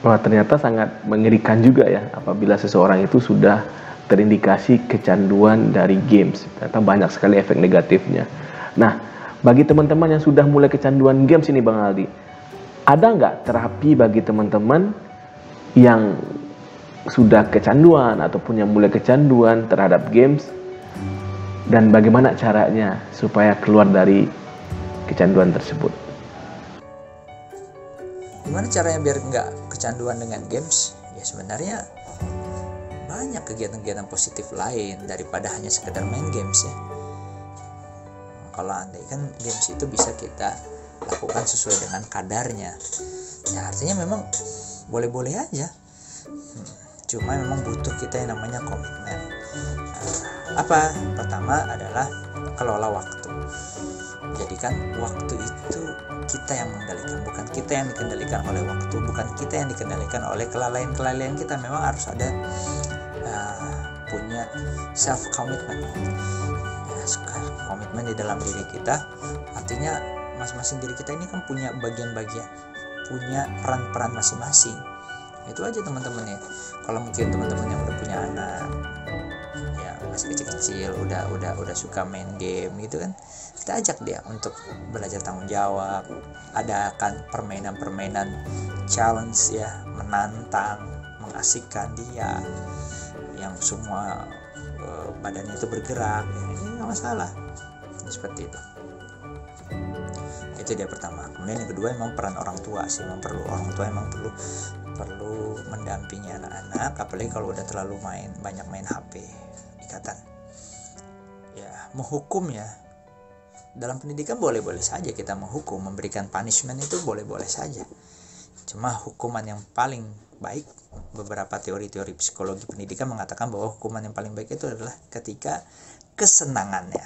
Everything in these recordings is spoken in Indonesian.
Wah, ternyata sangat mengerikan juga ya apabila seseorang itu sudah terindikasi kecanduan dari games. Ternyata banyak sekali efek negatifnya. Nah, bagi teman-teman yang sudah mulai kecanduan games ini Bang Aldi, ada nggak terapi bagi teman-teman yang sudah kecanduan ataupun yang mulai kecanduan terhadap games, dan bagaimana caranya supaya keluar dari kecanduan tersebut? Gimana caranya biar nggak kecanduan dengan games? Ya sebenarnya banyak kegiatan-kegiatan positif lain daripada hanya sekedar main games ya. Kalau andai kan games itu bisa kita lakukan sesuai dengan kadarnya, ya artinya memang boleh-boleh aja. Cuma memang butuh kita yang namanya komitmen. Apa? Pertama adalah kelola waktu. Jadikan waktu itu kita yang mengendalikan, bukan kita yang dikendalikan oleh waktu, bukan kita yang dikendalikan oleh kelalaian-kelalaian kita. Memang harus ada punya self commitment, komitmen di dalam diri kita. Artinya masing-masing diri kita ini kan punya bagian-bagian, punya peran-peran masing-masing. Itu aja teman-teman ya. Kalau mungkin teman-teman yang udah punya anak, ya masih kecil-kecil, udah suka main game gitu kan, kita ajak dia untuk belajar tanggung jawab. Adakan permainan-permainan challenge ya, menantang, mengasihkan dia, yang semua badannya itu bergerak, ini nggak masalah. Seperti itu dia pertama. Kemudian yang kedua, emang peran orang tua sih, memang perlu, orang tua emang perlu mendampingi anak-anak, apalagi kalau udah terlalu banyak main HP. Ikatan ya, menghukum ya, dalam pendidikan boleh-boleh saja kita menghukum, memberikan punishment itu boleh-boleh saja. Cuma hukuman yang paling baik, beberapa teori-teori psikologi pendidikan mengatakan bahwa hukuman yang paling baik itu adalah ketika kesenangannya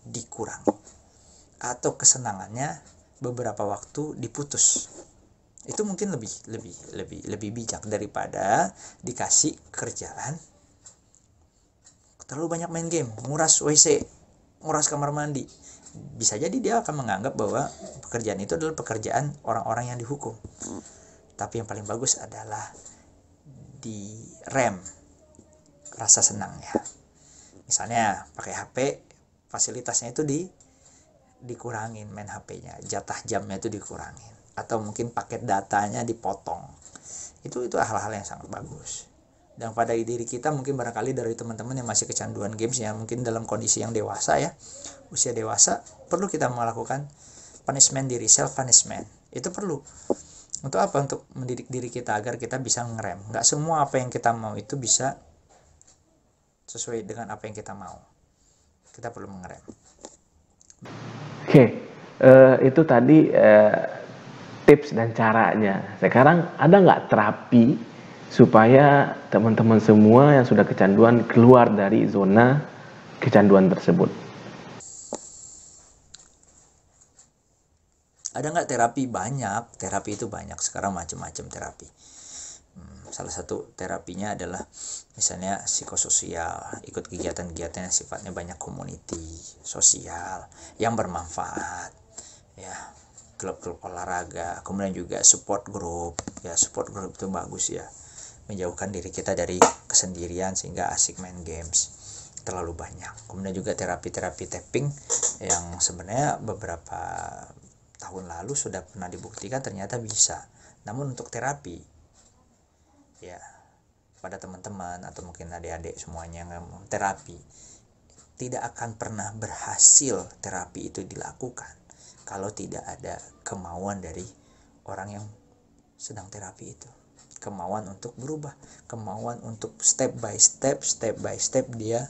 dikurangi atau kesenangannya beberapa waktu diputus. Itu mungkin lebih bijak daripada dikasih kerjaan terlalu banyak main game, nguras WC, nguras kamar mandi. Bisa jadi dia akan menganggap bahwa pekerjaan itu adalah pekerjaan orang-orang yang dihukum. Tapi yang paling bagus adalah di rem rasa senangnya. Misalnya pakai HP, fasilitasnya itu dikurangin, main HP-nya, jatah jamnya itu dikurangin, atau mungkin paket datanya dipotong. Itu hal-hal yang sangat bagus. Dan pada diri kita mungkin barangkali dari teman-teman yang masih kecanduan games ya, mungkin dalam kondisi yang dewasa ya, usia dewasa, perlu kita melakukan punishment diri, self punishment. Itu perlu. Untuk apa? Untuk mendidik diri kita agar kita bisa ngerem. Nggak semua apa yang kita mau itu bisa sesuai dengan apa yang kita mau. Kita perlu mengerem. Oke, itu tadi tips dan caranya. Sekarang ada nggak terapi supaya teman-teman semua yang sudah kecanduan keluar dari zona kecanduan tersebut? Ada nggak terapi? Banyak. Terapi itu banyak. Sekarang macam-macam terapi. Salah satu terapinya adalah misalnya psikososial, ikut kegiatan-kegiatan yang sifatnya banyak community, sosial, yang bermanfaat ya, klub-klub olahraga. Kemudian juga support group ya, support group itu bagus ya, menjauhkan diri kita dari kesendirian sehingga asik main games terlalu banyak. Kemudian juga terapi-terapi tapping yang sebenarnya beberapa tahun lalu sudah pernah dibuktikan ternyata bisa. Namun untuk terapi ya, pada teman-teman atau mungkin adik-adik semuanya yang mau terapi, tidak akan pernah berhasil terapi itu dilakukan kalau tidak ada kemauan dari orang yang sedang terapi itu. Kemauan untuk berubah, kemauan untuk step by step dia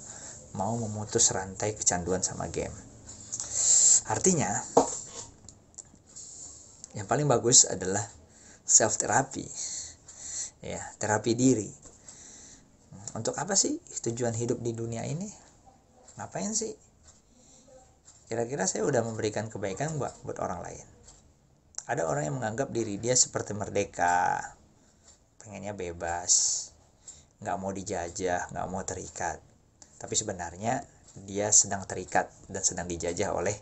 mau memutus rantai kecanduan sama game. Artinya yang paling bagus adalah self terapi ya, terapi diri. Untuk apa sih tujuan hidup di dunia ini? Ngapain sih? Kira-kira saya udah memberikan kebaikan buat orang lain. Ada orang yang menganggap diri dia seperti merdeka, pengennya bebas, gak mau dijajah, gak mau terikat. Tapi sebenarnya dia sedang terikat dan sedang dijajah oleh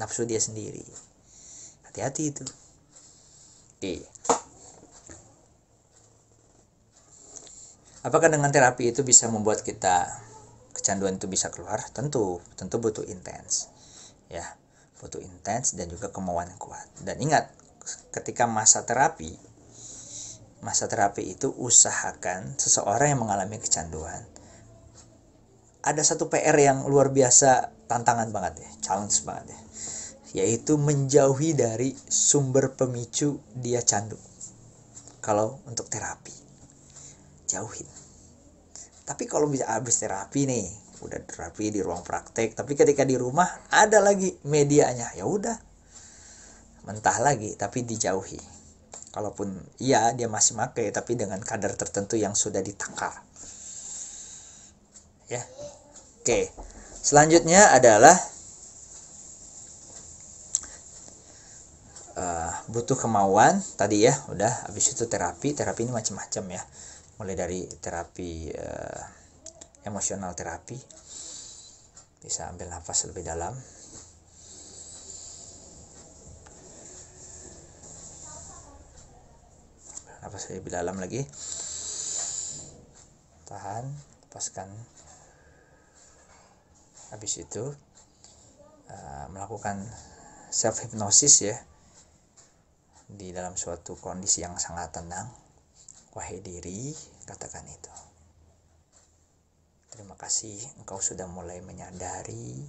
nafsu dia sendiri. Hati-hati itu. Oke. Apakah dengan terapi itu bisa membuat kita kecanduan itu bisa keluar? Tentu butuh intens. Ya, butuh intens dan juga kemauan kuat. Dan ingat, ketika masa terapi itu usahakan seseorang yang mengalami kecanduan. Ada satu PR yang luar biasa, tantangan banget ya, challenge banget ya, yaitu menjauhi dari sumber pemicu dia candu. Kalau untuk terapi, jauhin. Tapi kalau bisa habis terapi nih, udah terapi di ruang praktek, tapi ketika di rumah ada lagi medianya, ya udah, mentah lagi, tapi dijauhi. Kalaupun iya dia masih pakai, tapi dengan kadar tertentu yang sudah ditakar. Ya, oke. Selanjutnya adalah butuh kemauan tadi ya, udah. Habis itu terapi ini macam-macam ya, mulai dari terapi emosional terapi, bisa ambil nafas lebih dalam, nafas lebih dalam lagi, tahan, lepaskan. Habis itu melakukan self hypnosis ya, di dalam suatu kondisi yang sangat tenang. Wahai diri, katakan itu, terima kasih engkau sudah mulai menyadari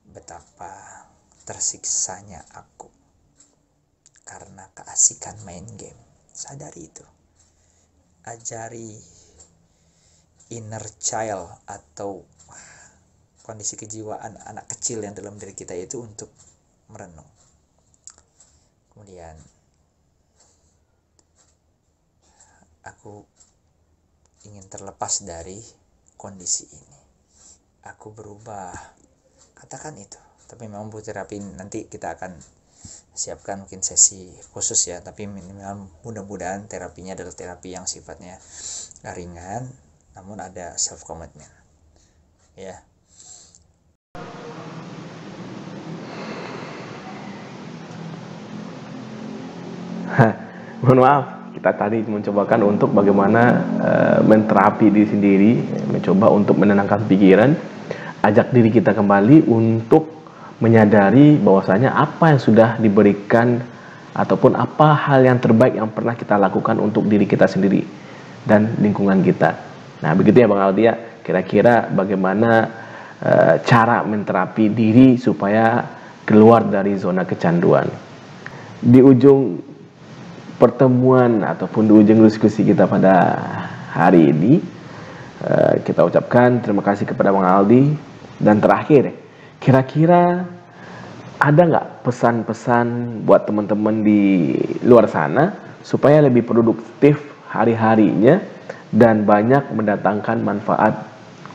betapa tersiksanya aku karena keasikan main game. Sadari itu. Ajari inner child atau kondisi kejiwaan anak kecil yang dalam diri kita itu untuk merenung. Kemudian aku ingin terlepas dari kondisi ini. Aku berubah. Katakan itu. Tapi memang butuh terapi, nanti kita akan siapkan mungkin sesi khusus ya. Tapi minimal mudah-mudahan terapinya adalah terapi yang sifatnya ringan, namun ada self commitment. Ya. Mohon maaf, kita tadi mencobakan untuk bagaimana menterapi diri sendiri, mencoba untuk menenangkan pikiran, ajak diri kita kembali untuk menyadari bahwasanya apa yang sudah diberikan ataupun apa hal yang terbaik yang pernah kita lakukan untuk diri kita sendiri dan lingkungan kita. Nah, begitu ya Bang Aldi ya, kira-kira bagaimana cara menterapi diri supaya keluar dari zona kecanduan. Di ujung pertemuan ataupun di ujung diskusi kita pada hari ini, kita ucapkan terima kasih kepada Bang Aldi. Dan terakhir, kira-kira ada nggak pesan-pesan buat teman-teman di luar sana supaya lebih produktif hari-harinya dan banyak mendatangkan manfaat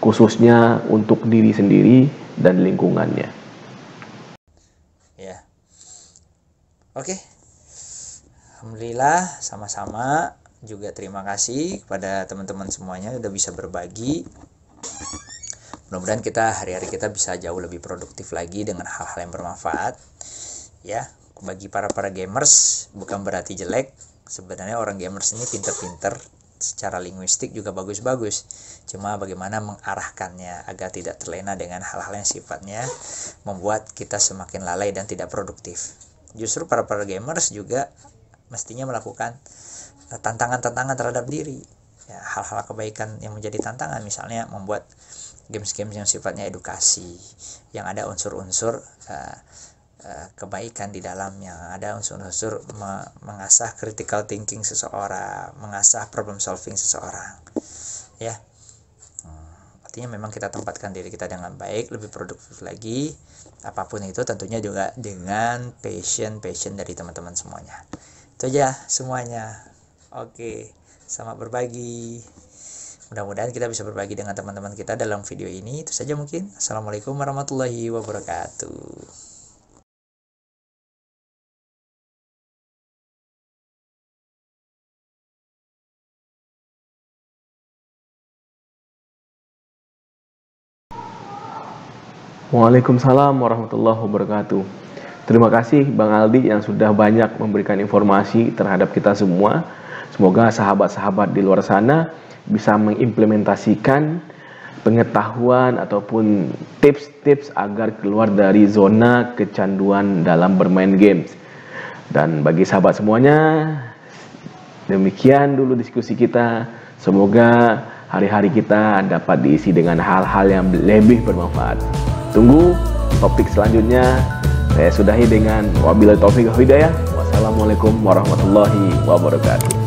khususnya untuk diri sendiri dan lingkungannya? Ya. Oke. Alhamdulillah, sama-sama. Juga terima kasih kepada teman-teman semuanya udah bisa berbagi. Mudah-mudahan hari-hari kita bisa jauh lebih produktif lagi dengan hal-hal yang bermanfaat. Ya, bagi para gamers bukan berarti jelek. Sebenarnya orang gamers ini pinter-pinter, secara linguistik juga bagus-bagus. Cuma bagaimana mengarahkannya agar tidak terlena dengan hal-hal yang sifatnya membuat kita semakin lalai dan tidak produktif. Justru para gamers juga mestinya melakukan tantangan-tantangan terhadap diri ya, hal-hal kebaikan yang menjadi tantangan, misalnya membuat games-games yang sifatnya edukasi, yang ada unsur-unsur kebaikan di dalamnya, ada unsur-unsur mengasah critical thinking seseorang, mengasah problem solving seseorang ya. Artinya memang kita tempatkan diri kita dengan baik, lebih produktif lagi, apapun itu tentunya juga dengan passion dari teman-teman semuanya. Itu aja semuanya. Oke, selamat berbagi. Mudah-mudahan kita bisa berbagi dengan teman-teman kita dalam video ini. Itu saja mungkin. Assalamualaikum warahmatullahi wabarakatuh. Waalaikumsalam warahmatullahi wabarakatuh. Terima kasih Bang Aldi yang sudah banyak memberikan informasi terhadap kita semua. Semoga sahabat-sahabat di luar sana bisa mengimplementasikan pengetahuan ataupun tips-tips agar keluar dari zona kecanduan dalam bermain games. Dan bagi sahabat semuanya, demikian dulu diskusi kita. Semoga hari-hari kita dapat diisi dengan hal-hal yang lebih bermanfaat. Tunggu topik selanjutnya. Saya sudahi dengan wabillahi taufiq wal hidayah. Wassalamualaikum warahmatullahi wabarakatuh.